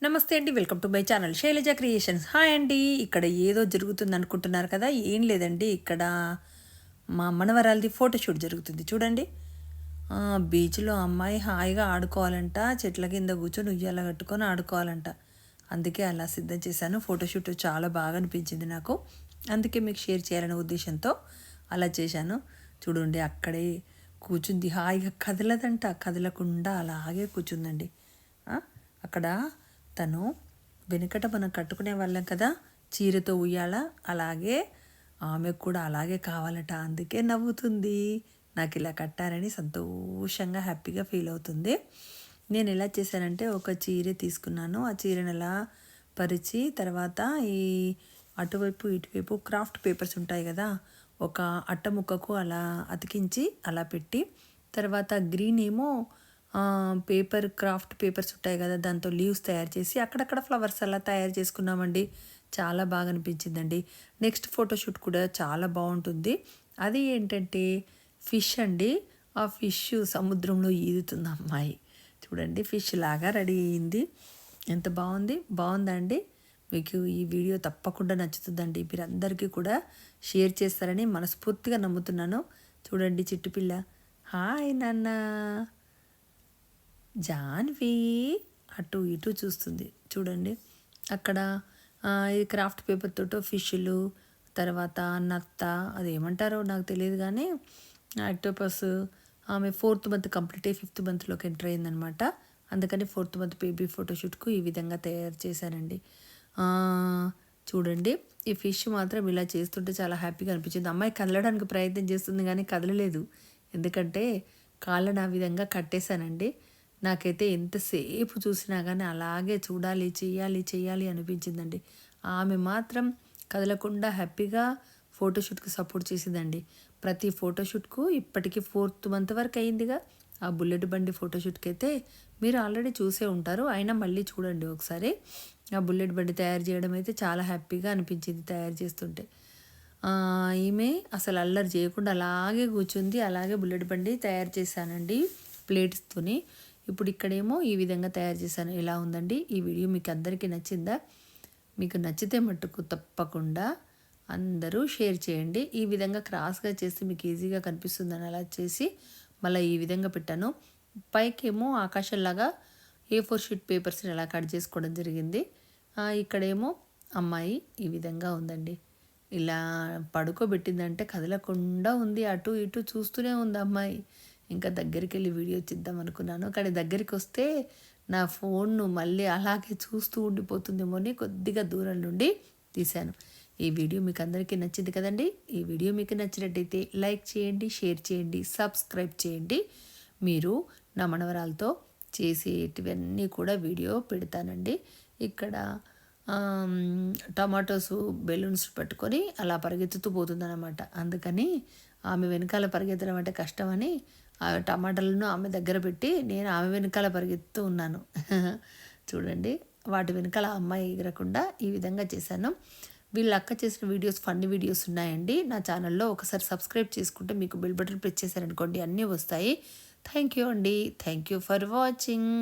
నమస్తే అండి, welcome to my channel Shailaja creations. Hi అండి. ఇక్కడ ఏదో జరుగుతుంది అనుకుంటున్నారు కదా, ఏం లేదండి. ఇక్కడ మా మనవరాలది ఫోటోషూట్ జరుగుతుంది చూడండి. బీచ్లో అమ్మాయి హాయిగా ఆడుకోవాలంట, చెట్ల కింద కూర్చొని ఉయ్యాల కట్టుకొని ఆడుకోవాలంట. అందుకే అలా సిద్ధం చేశాను. ఫోటోషూట్ చాలా బాగా అనిపించింది నాకు, అందుకే మీకు షేర్ చేయాలనే ఉద్దేశంతో అలా చేశాను. చూడండి, అక్కడే కూర్చుంది హాయిగా, కదలదంట, కదలకుండా అలాగే కూర్చుందండి. అక్కడ తను వెనుకట మనం కట్టుకునే వాళ్ళం కదా చీరతో ఉయ్యాల, అలాగే ఆమెకు కూడా అలాగే కావాలట. అందుకే నవ్వుతుంది. నాకు ఇలా కట్టారని సంతోషంగా హ్యాపీగా ఫీల్ అవుతుంది. నేను ఎలా చేశానంటే, ఒక చీర తీసుకున్నాను. ఆ చీరను ఎలా పరిచి తర్వాత ఈ అటువైపు ఇటువైపు క్రాఫ్ట్ పేపర్స్ ఉంటాయి కదా, ఒక అట్ట ముక్కకు అలా అతికించి అలా పెట్టి, తర్వాత గ్రీన్ ఏమో పేపర్ క్రాఫ్ట్ పేపర్స్ ఉంటాయి కదా, దాంతో లీవ్స్ తయారు చేసి అక్కడక్కడ ఫ్లవర్స్ అలా తయారు చేసుకున్నామండి. చాలా బాగా అనిపించిందండి. నెక్స్ట్ ఫోటోషూట్ కూడా చాలా బాగుంటుంది. అది ఏంటంటే ఫిష్ అండి. ఆ ఫిష్ సముద్రంలో ఈదుతుంది అమ్మాయి. చూడండి, ఫిష్ లాగా రెడీ అయింది. ఎంత బాగుంది, బాగుందా అండి? మీకు ఈ వీడియో తప్పకుండా నచ్చుతుందండి. మీరు అందరికీ కూడా షేర్ చేస్తారని మనస్ఫూర్తిగా నమ్ముతున్నాను. చూడండి, చిట్టుపిల్ల హాయ్ నాన్న, జాన్వి అటు ఇటు చూస్తుంది చూడండి. అక్కడ ఇది క్రాఫ్ట్ పేపర్ తోటో ఫిష్లు, తర్వాత నత్త, అది ఏమంటారో నాకు తెలియదు కానీ ఆక్టోపస్. ఆమె 4th మంత్ కంప్లీట్ అయ్యి 5th మంత్లోకి ఎంటర్ అయిందనమాట. అందుకని 4th మంత్ బేబీ ఫోటోషూట్కు ఈ విధంగా తయారు చేశానండి. చూడండి, ఈ ఫిష్ మాత్రం ఇలా చేస్తుంటే చాలా హ్యాపీగా అనిపించింది. అమ్మాయి కదలడానికి ప్రయత్నం చేస్తుంది కానీ కదలలేదు, ఎందుకంటే కాళ్ళను ఆ విధంగా కట్టేశానండి. నాకైతే ఎంతసేపు చూసినా కానీ అలాగే చూడాలి, చెయ్యాలి అనిపించిందండి. ఆమె మాత్రం కదలకుండా హ్యాపీగా ఫోటోషూట్కి సపోర్ట్ చేసిందండి. ప్రతి ఫోటోషూట్కు ఇప్పటికీ 4th మంత్ వరకు అయిందిగా. ఆ బుల్లెట్ బండి ఫోటోషూట్కి అయితే మీరు ఆల్రెడీ చూసే ఉంటారు, అయినా మళ్ళీ చూడండి ఒకసారి. ఆ బుల్లెట్ బండి తయారు చేయడం అయితే చాలా హ్యాపీగా అనిపించింది తయారు చేస్తుంటే. ఈమె అసలు అల్లరి చేయకుండా అలాగే కూర్చుంది. అలాగే బుల్లెట్ బండి తయారు చేశానండి ప్లేట్స్తోని. ఇప్పుడు ఇక్కడేమో ఈ విధంగా తయారు చేశాను. ఎలా ఉందండి ఈ వీడియో? మీకు అందరికీ నచ్చిందా? మీకు నచ్చితే మట్టుకు తప్పకుండా అందరూ షేర్ చేయండి. ఈ విధంగా క్రాస్గా చేస్తే మీకు ఈజీగా కనిపిస్తుందని అలా చేసి మళ్ళీ ఈ విధంగా పెట్టాను. పైకేమో ఆకాశంలాగా A4 షీట్ పేపర్స్ని ఎలా కట్ చేసుకోవడం జరిగింది. ఇక్కడేమో అమ్మాయి ఈ విధంగా ఉందండి. ఇలా పడుకోబెట్టిందంటే కదలకుండా ఉంది, అటు ఇటు చూస్తూనే ఉంది అమ్మాయి. ఇంకా దగ్గరికి వెళ్ళి వీడియో తీద్దాం అనుకున్నాను, కానీ దగ్గరికి వస్తే నా ఫోన్ను మళ్ళీ అలాగే చూస్తూ ఉండిపోతుందేమో అని కొద్దిగా దూరం నుండి తీశాను. ఈ వీడియో మీకు అందరికీ నచ్చింది కదండి. ఈ వీడియో మీకు నచ్చినట్టయితే లైక్ చేయండి, షేర్ చేయండి, సబ్స్క్రైబ్ చేయండి. మీరు నా మనవరాలతో చేసేటివన్నీ కూడా వీడియో పెడతానండి. ఇక్కడ టమాటోస్ బెలూన్స్ పెట్టుకొని అలా పరిగెత్తుతూ పోతుందన్నమాట. అందుకని ఆమె వెనకాల పరిగెత్తడం అంటే కష్టమని ఆ టమాటాలను ఆమె దగ్గర పెట్టి నేను ఆమె వెనకాల పరిగెత్తుతూ ఉన్నాను. చూడండి, వాటి వెనకాల అమ్మాయి ఎగరకుండా ఈ విధంగా చేశాను. వీళ్ళ అక్క చేసిన వీడియోస్, ఫన్నీ వీడియోస్ ఉన్నాయండి నా ఛానల్లో. ఒకసారి సబ్స్క్రైబ్ చేసుకుంటే మీకు బెల్ బటన్ ప్రెస్ చేశారనుకోండి అన్నీ వస్తాయి. థ్యాంక్ యూ అండి. Thank you for watching.